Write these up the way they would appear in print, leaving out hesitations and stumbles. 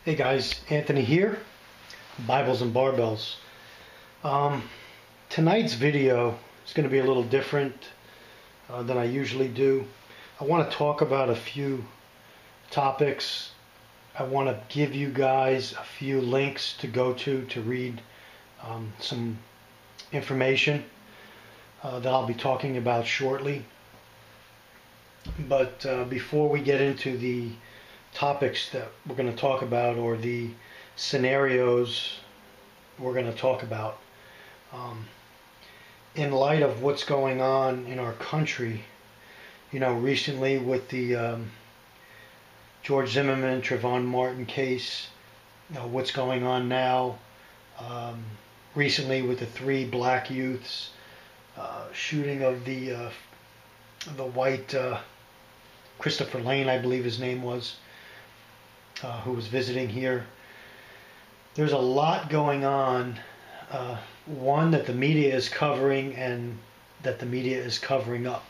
Hey guys, Anthony here, Bibles and Barbells. Tonight's video is going to be a little different than I usually do. I want to talk about a few topics. I want to give you guys a few links to go to read some information that I'll be talking about shortly. But before we get into the topics that we're going to talk about, or the scenarios we're going to talk about, in light of what's going on in our country, recently with the George Zimmerman, Trayvon Martin case, what's going on now, recently with the 3 black youths, shooting of the white Christopher Lane, I believe his name was, who was visiting here. There's a lot going on. One that the media is covering and that the media is covering up.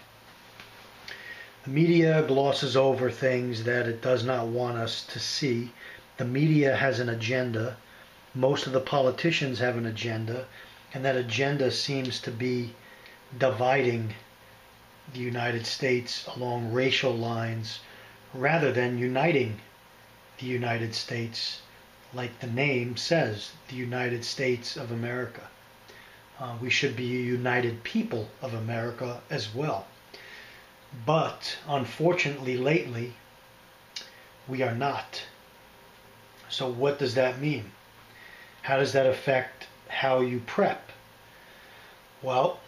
The media glosses over things that it does not want us to see. The media has an agenda. Most of the politicians have an agenda, and that agenda seems to be dividing the United States along racial lines rather than uniting the United States, like the name says, the United States of America. We should be a united people of America as well. But unfortunately lately, we are not. So what does that mean? How does that affect how you prep? Well,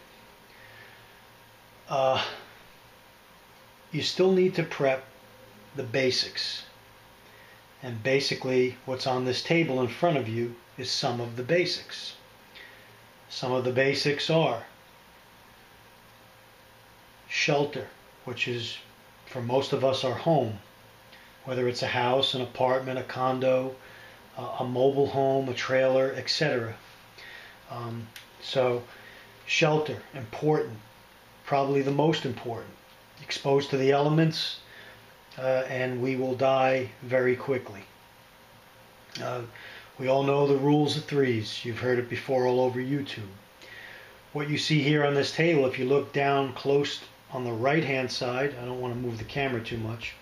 you still need to prep the basics. And basically, what's on this table in front of you is some of the basics. Some of the basics are shelter, which is, for most of us, our home. Whether it's a house, an apartment, a condo, a mobile home, a trailer, etc. So, shelter, important. Probably the most important. Exposed to the elements, and we will die very quickly. We all know the rules of threes. You've heard it before all over YouTube. What you see here on this table, if you look down close on the right hand side, I don't want to move the camera too much,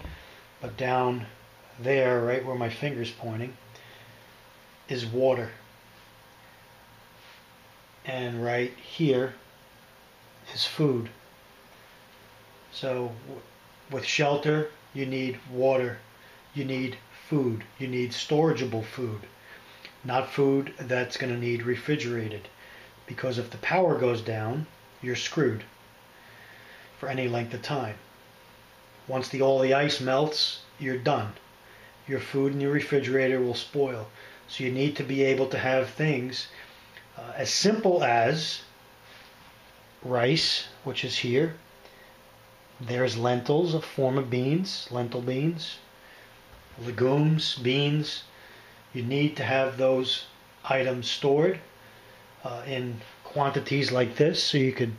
but down there, right where my finger's pointing, is water. And right here is food. So with shelter, you need water, you need food, you need storageable food, not food that's going to need refrigerated, because if the power goes down, you're screwed for any length of time. Once all the ice melts, you're done. Your food in your refrigerator will spoil. So you need to be able to have things as simple as rice, which is here. There's lentils, a form of beans, lentil beans, legumes, beans. You need to have those items stored in quantities like this so you could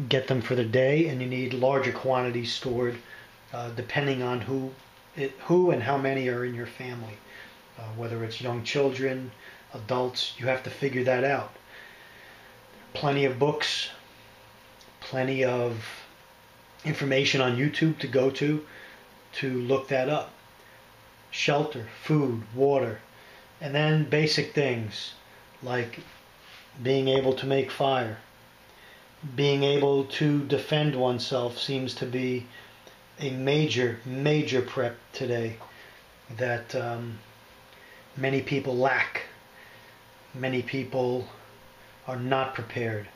get them for the day, and you need larger quantities stored depending on who and how many are in your family. Whether it's young children, adults, you have to figure that out. Plenty of books, plenty of information on YouTube to go to look that up. Shelter, food, water, and then basic things like being able to make fire. Being able to defend oneself seems to be a major prep today that many people lack. Many people are not prepared.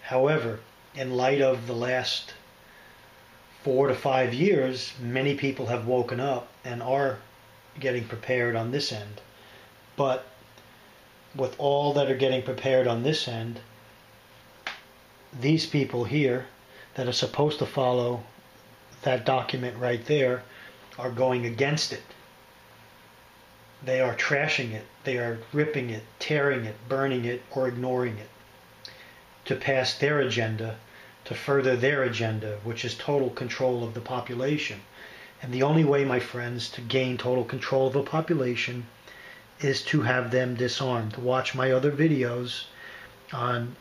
However, in light of the last 4 to 5 years, many people have woken up and are getting prepared on this end. But with all that are getting prepared on this end, these people here that are supposed to follow that document right there are going against it. They are trashing it. They are ripping it, tearing it, burning it, or ignoring it to pass their agenda, to further their agenda, which is total control of the population. And the only way, my friends, to gain total control of a population is to have them disarmed. Watch my other videos on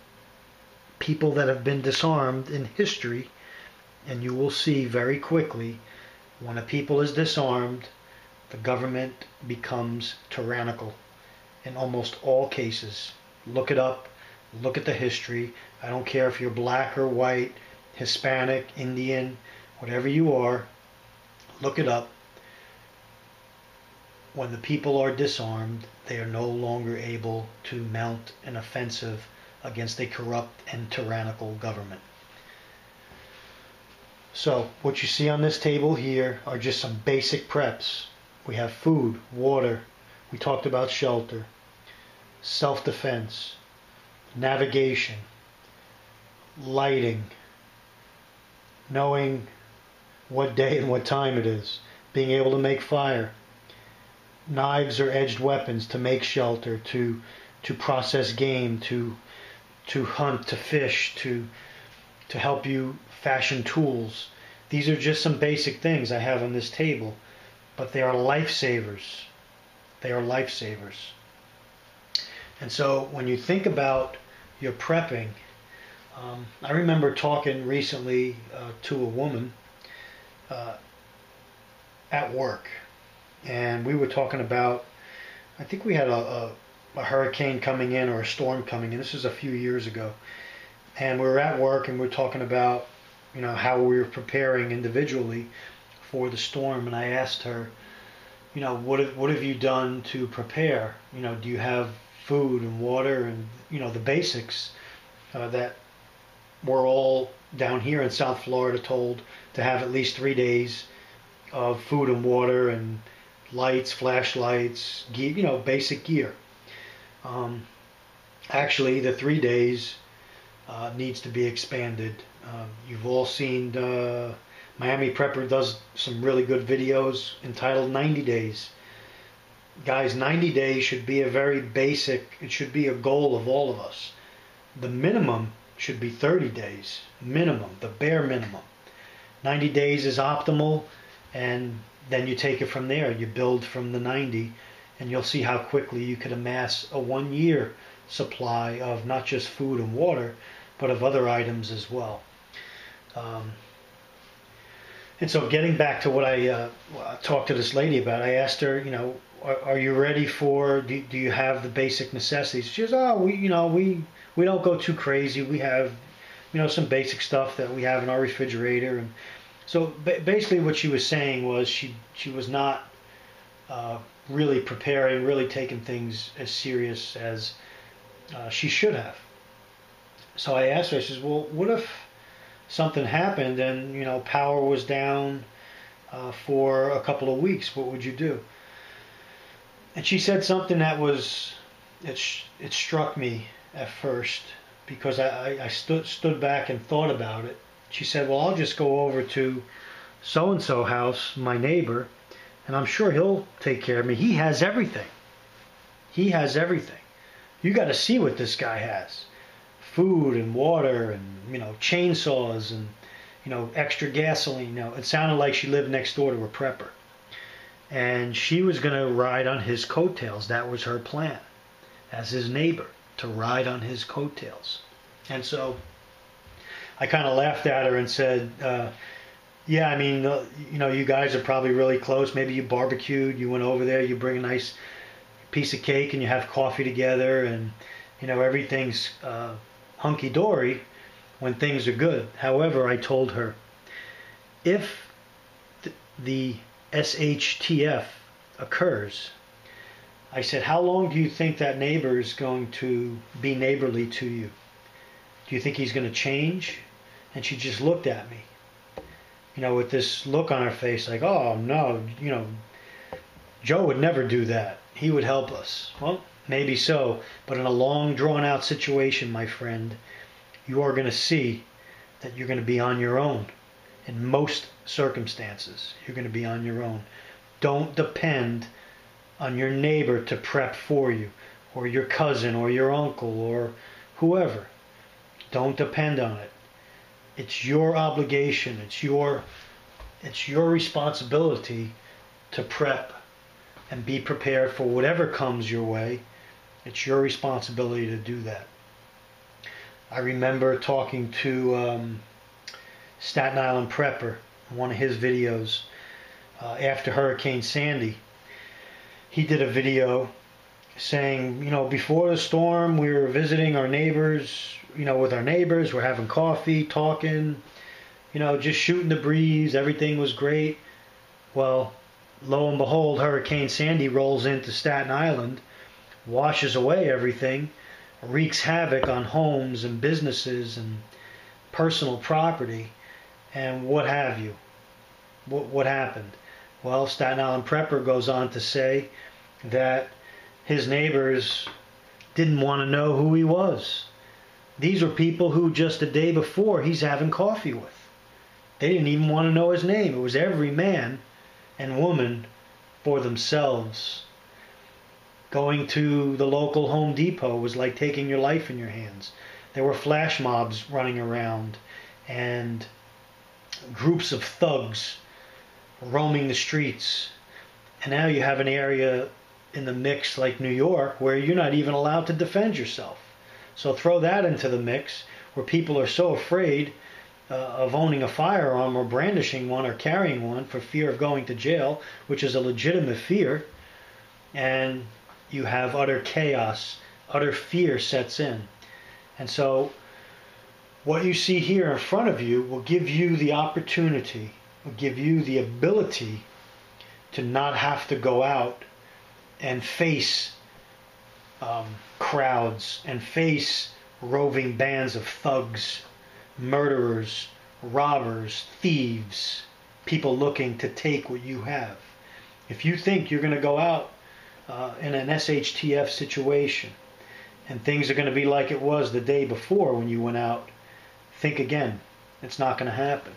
people that have been disarmed in history, and you will see very quickly when a people is disarmed, the government becomes tyrannical in almost all cases. Look it up. Look at the history. I don't care if you're black or white, Hispanic, Indian, whatever you are. Look it up. When the people are disarmed, they are no longer able to mount an offensive against a corrupt and tyrannical government. So what you see on this table here are just some basic preps. We have food, water, we talked about shelter, self-defense, navigation, lighting, knowing what day and what time it is, being able to make fire, knives or edged weapons to make shelter, to process game, to hunt, to fish, to help you fashion tools. These are just some basic things I have on this table, but they are lifesavers. They are lifesavers. And so when you think about your prepping, I remember talking recently to a woman at work, and we were talking about, I think we had a hurricane coming in or a storm coming in. This was a few years ago. And we were at work and we were talking about, how we were preparing individually for the storm. And I asked her, what have you done to prepare? Do you have food and water and, the basics that we're all down here in South Florida told to have at least 3 days of food and water and lights, flashlights, gear, basic gear. Actually, the 3 days needs to be expanded. You've all seen Miami Prepper does some really good videos entitled 90 Days. Guys, 90 days should be a very basic, it should be a goal of all of us. The minimum should be 30 days. Minimum, the bare minimum. 90 days is optimal, and then you take it from there. You build from the 90, and you'll see how quickly you could amass a 1 year supply of not just food and water, but of other items as well. And so getting back to what I talked to this lady about, I asked her, are you ready for, do you have the basic necessities? She goes, we don't go too crazy. We have, some basic stuff that we have in our refrigerator. And so basically what she was saying was she was not really preparing, really taking things as serious as she should have. So I asked her, I says, well, what if something happened and, power was down for a couple of weeks? What would you do? And she said something that it struck me at first, because I stood back and thought about it. She said, well, I'll just go over to so-and-so house, my neighbor, and I'm sure he'll take care of me. He has everything. He has everything. You got to see what this guy has. Food and water and, chainsaws and, extra gasoline. It sounded like she lived next door to a prepper. And she was going to ride on his coattails. That was her plan, as his neighbor, to ride on his coattails. And so I kind of laughed at her and said, yeah, you guys are probably really close. Maybe you barbecued, you went over there, you bring a nice piece of cake and you have coffee together, and, everything's hunky-dory when things are good. However, I told her, if the SHTF occurs, I said, how long do you think that neighbor is going to be neighborly to you? Do you think he's going to change? And she just looked at me, with this look on her face like, oh no, Joe would never do that. He would help us. Well, maybe so, but in a long drawn out situation, my friend, you are going to see that you're going to be on your own. In most circumstances, you're going to be on your own. Don't depend on your neighbor to prep for you, or your cousin, or your uncle, or whoever. Don't depend on it. It's your obligation. It's your responsibility to prep and be prepared for whatever comes your way. It's your responsibility to do that. I remember talking to Staten Island Prepper in one of his videos after Hurricane Sandy. He did a video saying, before the storm, we were visiting our neighbors, with our neighbors, we're having coffee, talking, just shooting the breeze, everything was great. Well, lo and behold, Hurricane Sandy rolls into Staten Island, washes away everything, wreaks havoc on homes and businesses and personal property, and what have you. What happened? Well, Staten Island Prepper goes on to say that his neighbors didn't want to know who he was. These were people who just a day before he's having coffee with. They didn't even want to know his name. It was every man and woman for themselves. Going to the local Home Depot was like taking your life in your hands. There were flash mobs running around and groups of thugs roaming the streets. And now you have an area in the mix like New York where you're not even allowed to defend yourself. So throw that into the mix where people are so afraid of owning a firearm or brandishing one or carrying one for fear of going to jail, which is a legitimate fear, and you have utter chaos, utter fear sets in. And so what you see here in front of you will give you the opportunity, will give you the ability to not have to go out and face crowds and face roving bands of thugs, murderers, robbers, thieves, people looking to take what you have. If you think you're going to go out in an SHTF situation and things are going to be like it was the day before when you went out, think again. It's not going to happen.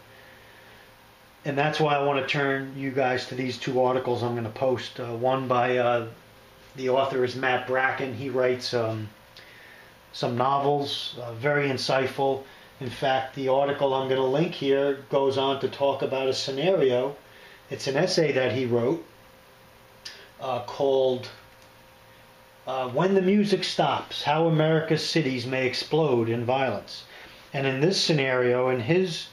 And that's why I want to turn you guys to these two articles I'm going to post. One by the author is Matt Bracken. He writes some novels, very insightful. In fact, the article I'm going to link here goes on to talk about a scenario. It's an essay that he wrote called When the Music Stops, How America's Cities May Explode in Violence. And in this scenario, in his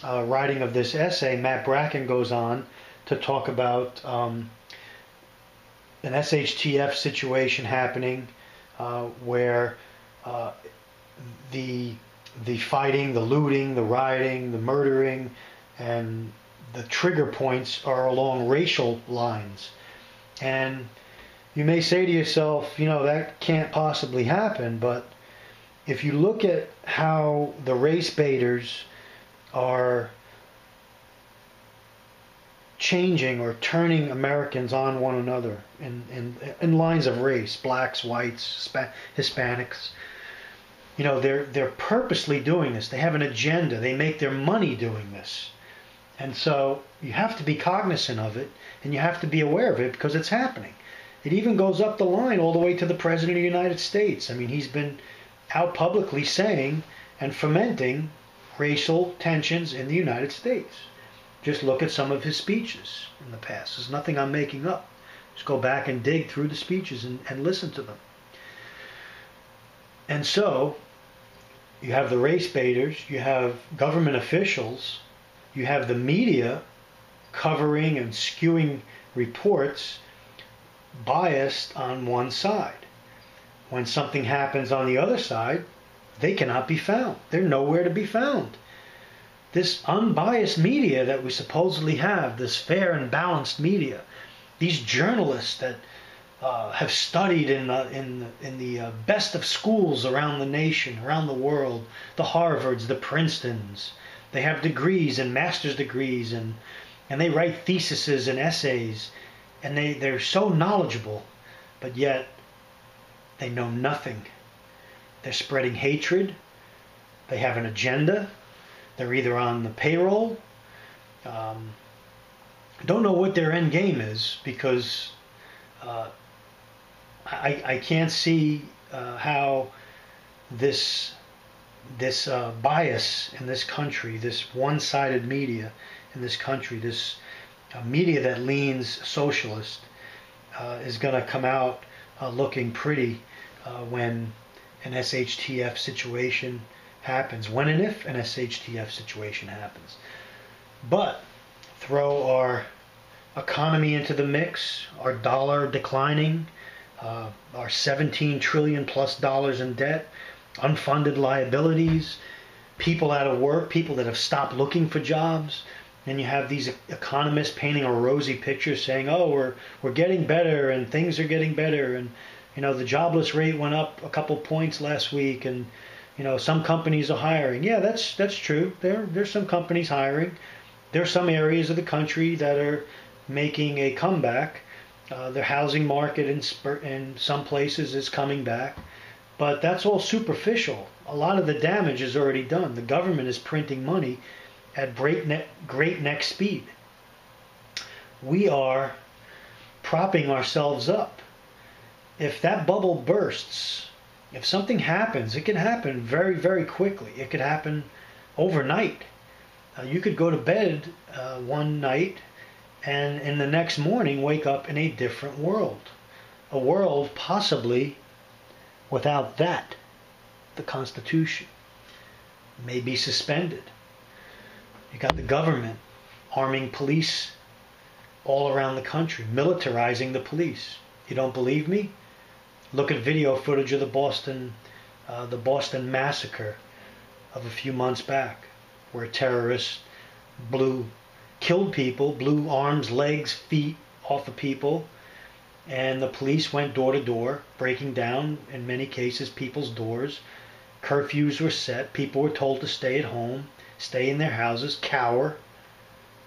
writing of this essay, Matt Bracken goes on to talk about an SHTF situation happening where the fighting, the looting, the rioting, the murdering, and the trigger points are along racial lines. And you may say to yourself, that can't possibly happen, but if you look at how the race baiters are changing or turning Americans on one another in lines of race, blacks, whites, Hispanics, they're purposely doing this. They have an agenda. They make their money doing this. And so you have to be cognizant of it, and you have to be aware of it because it's happening. It even goes up the line all the way to the President of the United States. I mean, he's been out publicly saying and fomenting racial tensions in the United States. Just look at some of his speeches in the past. There's nothing I'm making up. Just go back and dig through the speeches and listen to them. And so you have the race baiters, you have government officials, you have the media covering and skewing reports biased on one side. When something happens on the other side, they cannot be found. They're nowhere to be found. This unbiased media that we supposedly have, this fair and balanced media, these journalists that have studied in the best of schools around the nation, around the world, the Harvards, the Princetons, they have degrees and master's degrees, and they write theses and essays, and they're so knowledgeable, but yet they know nothing. They're spreading hatred. They have an agenda. They're either on the payroll. Don't know what their end game is, because I can't see how this bias in this country, this one-sided media in this country, this media that leans socialist, is going to come out looking pretty when an SHTF situation happens, when and if an SHTF situation happens. But throw our economy into the mix, our dollar declining, our 17 trillion plus dollars in debt, unfunded liabilities, people out of work, people that have stopped looking for jobs, and you have these economists painting a rosy picture saying, oh, we're getting better and things are getting better, and the jobless rate went up a couple points last week, and some companies are hiring. Yeah, that's true. There's some companies hiring. There's some areas of the country that are making a comeback. The housing market in some places is coming back. But that's all superficial. A lot of the damage is already done. The government is printing money at breakneck speed. We are propping ourselves up. If that bubble bursts, if something happens, it can happen very, very quickly. It could happen overnight. You could go to bed one night and in the next morning wake up in a different world. A world possibly without that. The Constitution may be suspended. You got the government arming police all around the country, militarizing the police. You don't believe me? Look at video footage of the Boston massacre of a few months back, where terrorists killed people, blew arms, legs, feet off of people, and the police went door to door, breaking down, in many cases, people's doors. Curfews were set. People were told to stay at home, stay in their houses, cower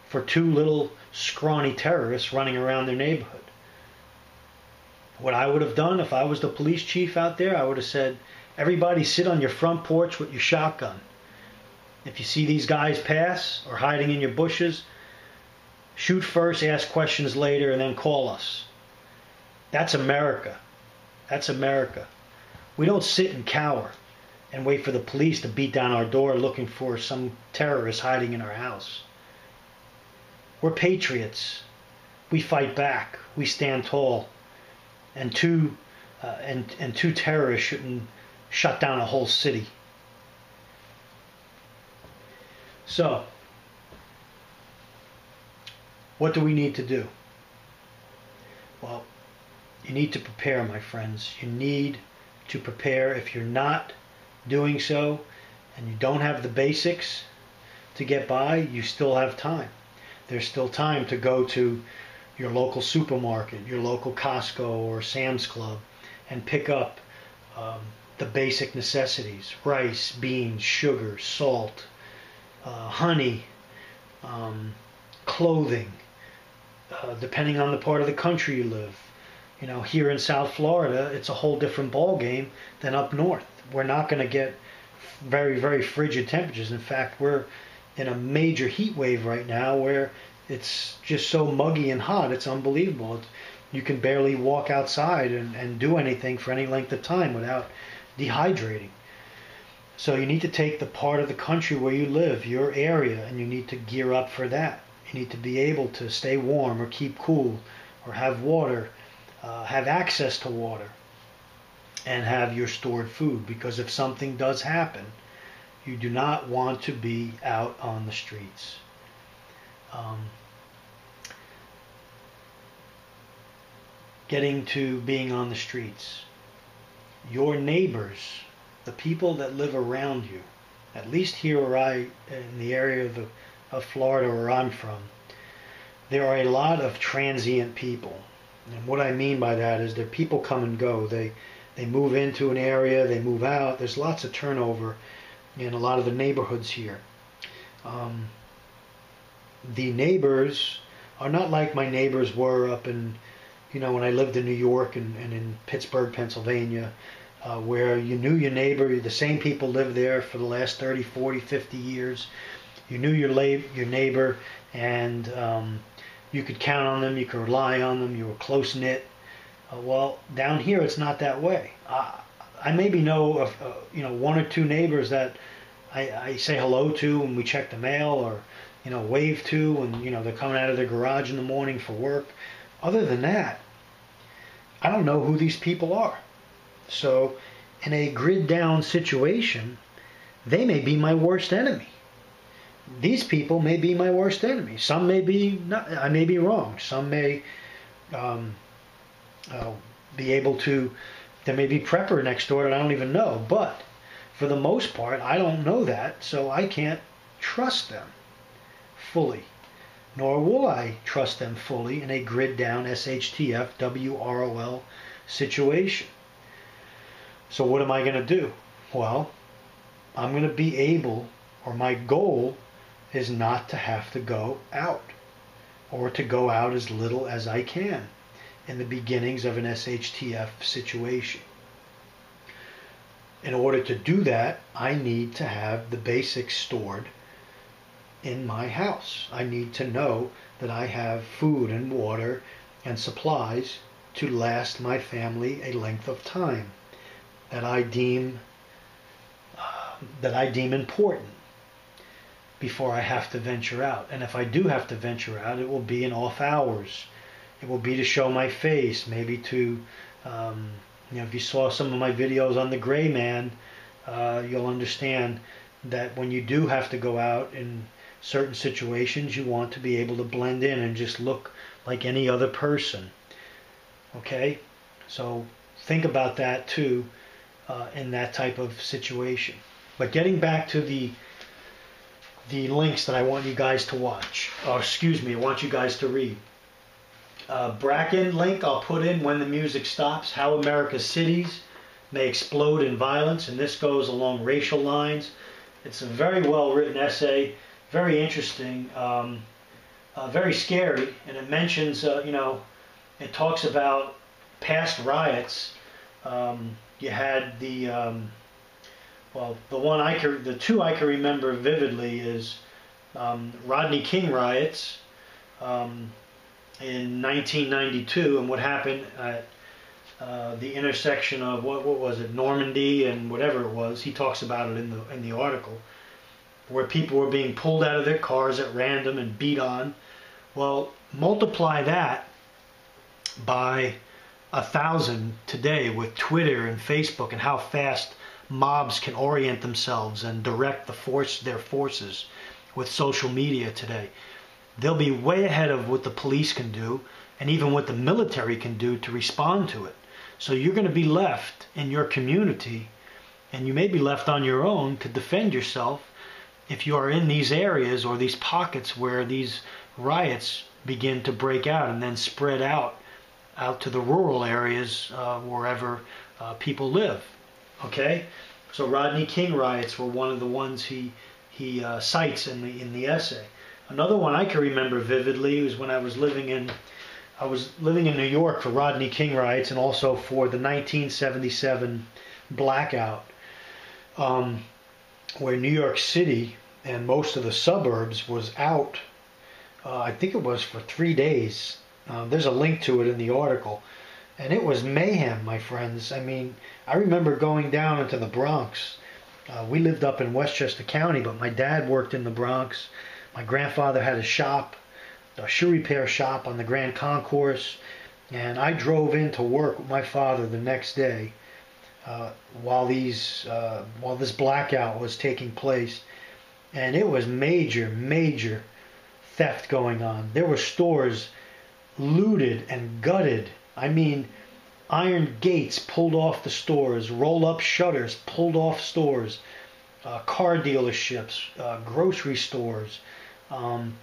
for two little scrawny terrorists running around their neighborhood. What I would have done if I was the police chief out there, I would have said, everybody sit on your front porch with your shotgun. If you see these guys pass or hiding in your bushes, shoot first, ask questions later, and then call us. That's America. That's America. We don't sit and cower and wait for the police to beat down our door looking for some terrorist hiding in our house. We're patriots. We fight back. We stand tall. And two terrorists shouldn't shut down a whole city. So, what do we need to do? Well, you need to prepare, my friends. You need to prepare. If you're not doing so and you don't have the basics to get by, you still have time. There's still time to go to your local supermarket, your local Costco or Sam's Club, and pick up the basic necessities: rice, beans, sugar, salt, honey, clothing, depending on the part of the country you live. Here in South Florida, it's a whole different ball game than up north. We're not going to get very, very frigid temperatures. In fact, we're in a major heat wave right now where it's just so muggy and hot. It's unbelievable. You can barely walk outside and do anything for any length of time without dehydrating. So you need to take the part of the country where you live, your area, and you need to gear up for that. You need to be able to stay warm or keep cool or have water, have access to water, and have your stored food. Because if something does happen, you do not want to be out on the streets. Getting to being on the streets. Your neighbors, the people that live around you, at least here in the area of Florida where I'm from, there are a lot of transient people. And what I mean by that is that people come and go. They move into an area, they move out. There's lots of turnover in a lot of the neighborhoods here. The neighbors are not like my neighbors were up in, when I lived in New York and in Pittsburgh, Pennsylvania, where you knew your neighbor. The same people lived there for the last 30, 40, 50 years. You knew your neighbor, and you could count on them, you could rely on them, you were close-knit. Well, down here it's not that way. I maybe know of one or two neighbors that I say hello to when we check the mail, or wave to when they're coming out of their garage in the morning for work. Other than that, I don't know who these people are. So in a grid down situation, they may be my worst enemy. These people may be my worst enemy. Some may be not, I may be wrong. Some may be able to, there may be prepper next door that I don't even know. But for the most part, I don't know that, so I can't trust them fully. Nor will I trust them fully in a grid down SHTF WROL situation. So what am I going to do? Well, I'm going to be able, or my goal is not to have to go out, or to go out as little as I can in the beginnings of an SHTF situation. In order to do that, I need to have the basics stored in my house. I need to know that I have food and water and supplies to last my family a length of time that I deem important before I have to venture out. And if I do have to venture out, it will be in off hours. It will be to show my face, maybe to, if you saw some of my videos on the gray man, you'll understand that when you do have to go out in certain situations, you want to be able to blend in and just look like any other person. Okay? So think about that too in that type of situation. But getting back to the links that I want you guys to watch, or excuse me, I want you guys to read. Bracken link I'll put in when the music stops. How America's cities may explode in violence, and this goes along racial lines. It's a very well written essay, very interesting, very scary, and it mentions, it talks about past riots. You had the the two I can remember vividly is Rodney King riots in 1992, and what happened at the intersection of what was it, Normandy and whatever it was. He talks about it in the article, where people were being pulled out of their cars at random and beat on. Well, multiply that by 1,000 today with Twitter and Facebook, and how fast mobs can orient themselves and direct their forces with social media today. They'll be way ahead of what the police can do, and even what the military can do to respond to it. So you're going to be left in your community, and you may be left on your own to defend yourself if you are in these areas or these pockets where these riots begin to break out and then spread out to the rural areas wherever people live. Okay, so Rodney King riots were one of the ones he cites in the essay. Another one I can remember vividly was when I was living in New York for Rodney King riots, and also for the 1977 blackout, where New York City and most of the suburbs was out. I think it was for 3 days. There's a link to it in the article. And it was mayhem, my friends. I mean, I remember going down into the Bronx. We lived up in Westchester County, but my dad worked in the Bronx. My grandfather had a shop, a shoe repair shop on the Grand Concourse. And I drove in to work with my father the next day while this blackout was taking place. And it was major theft going on. There were stores looted and gutted. I mean, iron gates pulled off the stores, roll-up shutters pulled off stores, car dealerships, grocery stores,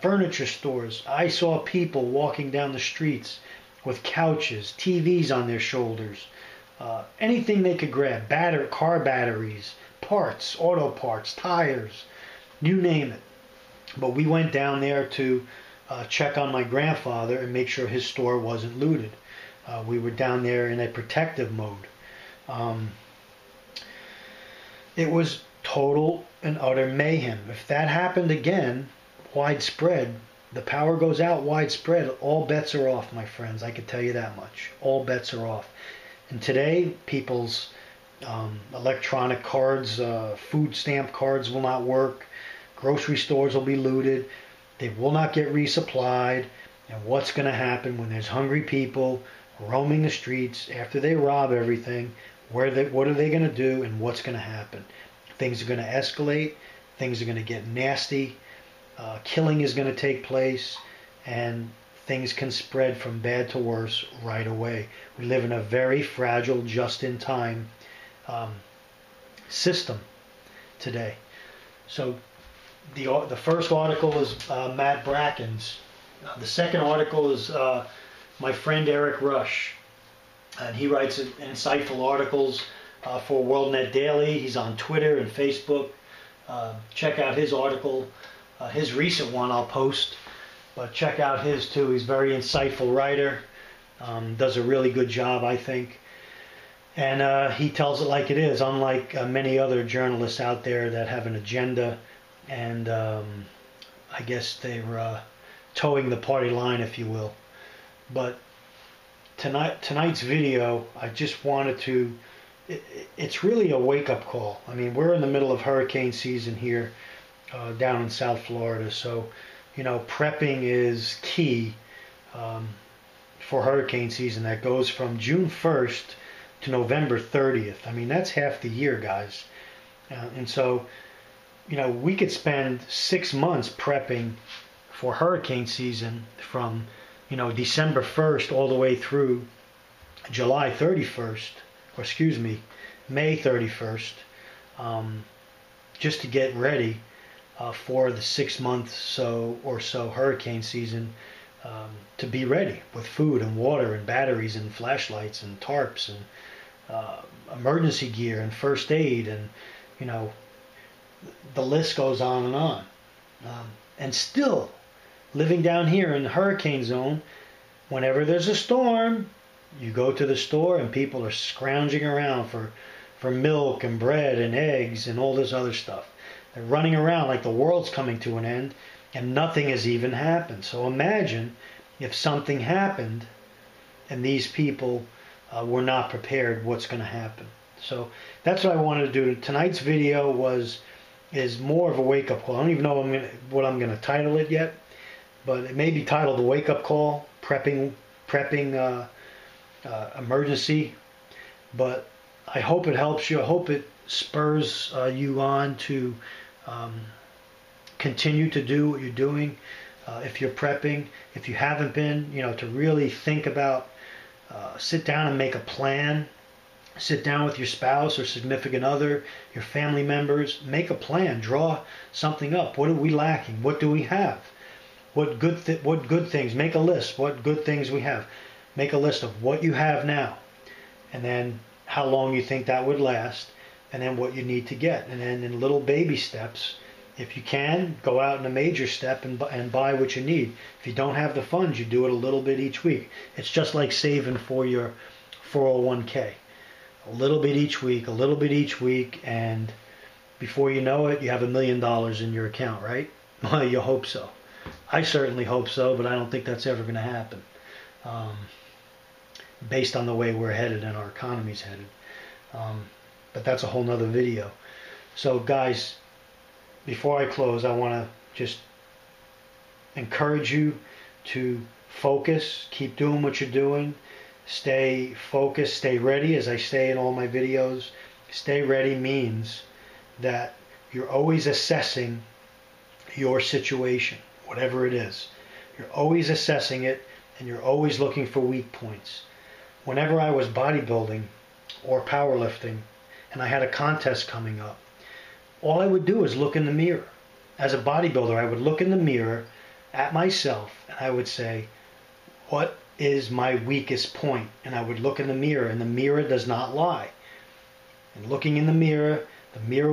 furniture stores. I saw people walking down the streets with couches, TVs on their shoulders, anything they could grab, car batteries, parts, auto parts, tires, you name it. But we went down there to check on my grandfather and make sure his store wasn't looted. We were down there in a protective mode. It was total and utter mayhem. If that happened again, widespread, the power goes out widespread, all bets are off, my friends. I can tell you that much. All bets are off. And today, people's electronic cards, food stamp cards will not work. Grocery stores will be looted. They will not get resupplied. And what's going to happen when there's hungry people roaming the streets after they rob everything. What are they going to do, and what's going to happen? Things are going to escalate. Things are going to get nasty. Killing is going to take place, and things can spread from bad to worse right away. We live in a very fragile, just-in-time system today. So the first article is Matt Bracken's. The second article is my friend Erik Rush, and he writes insightful articles for WorldNet Daily. He's on Twitter and Facebook. Check out his article. His recent one I'll post, but check out his too. He's a very insightful writer. Does a really good job, I think. And he tells it like it is, unlike many other journalists out there that have an agenda, and I guess they're towing the party line, if you will. But tonight's video, I just wanted to, it's really a wake-up call. I mean, we're in the middle of hurricane season here down in South Florida, so you know, prepping is key for hurricane season. That goes from June 1st to November 30th. I mean, that's half the year, guys. And so, you know, we could spend 6 months prepping for hurricane season from, you know, December 1st all the way through July 31st, or excuse me, May 31st, just to get ready for the 6 months or so hurricane season, to be ready with food and water and batteries and flashlights and tarps and emergency gear and first aid, and you know, the list goes on and on. And still, living down here in the hurricane zone, whenever there's a storm, you go to the store and people are scrounging around for milk and bread and eggs and all this other stuff. They're running around like the world's coming to an end and nothing has even happened. So imagine if something happened and these people were not prepared, what's going to happen. So that's what I wanted to do. Tonight's video is more of a wake-up call. I don't even know what I'm going to title it yet, but it may be titled The Wake Up Call, Prepping Emergency. But I hope it helps you. I hope it spurs you on to continue to do what you're doing. If you're prepping, if you haven't been, you know, to really think about, sit down and make a plan. Sit down with your spouse or significant other, your family members, make a plan, draw something up. What are we lacking? What do we have? What good things? Make a list. What good things we have. Make a list of what you have now, and then how long you think that would last, and then what you need to get. And then in little baby steps, if you can, go out in a major step and buy what you need. If you don't have the funds, you do it a little bit each week. It's just like saving for your 401k. A little bit each week, a little bit each week, and before you know it, you have $1 million in your account, right? Well, you hope so. I certainly hope so, but I don't think that's ever going to happen, based on the way we're headed and our economy's headed. But that's a whole nother video. So guys, before I close, I want to just encourage you to focus, keep doing what you're doing. Stay focused, stay ready, as I say in all my videos. Stay ready means that you're always assessing your situation, whatever it is. You're always assessing it, and you're always looking for weak points. Whenever I was bodybuilding or powerlifting, and I had a contest coming up, all I would do is look in the mirror. As a bodybuilder, I would look in the mirror at myself, and I would say, what is my weakest point? And I would look in the mirror, and the mirror does not lie. And looking in the mirror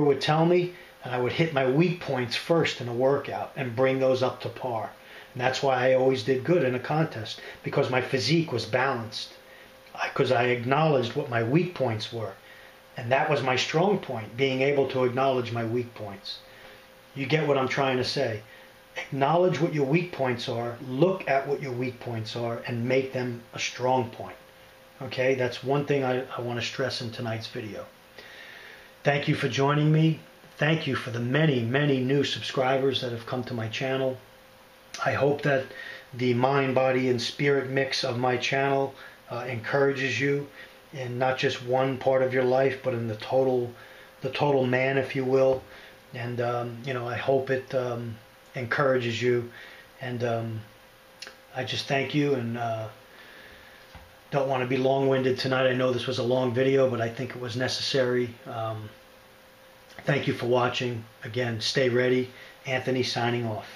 would tell me, and I would hit my weak points first in a workout and bring those up to par. And that's why I always did good in a contest, because my physique was balanced, because I acknowledged what my weak points were. And that was my strong point, being able to acknowledge my weak points. You get what I'm trying to say. Acknowledge what your weak points are, look at what your weak points are, and make them a strong point. Okay, that's one thing I want to stress in tonight's video. Thank you for joining me. Thank you for the many, many new subscribers that have come to my channel. I hope that the mind, body, and spirit mix of my channel encourages you in not just one part of your life, but in the total man, if you will. And I hope it encourages you. And I just thank you, and don't want to be long-winded tonight. I know this was a long video, but I think it was necessary. Thank you for watching. Again, stay ready. Anthony signing off.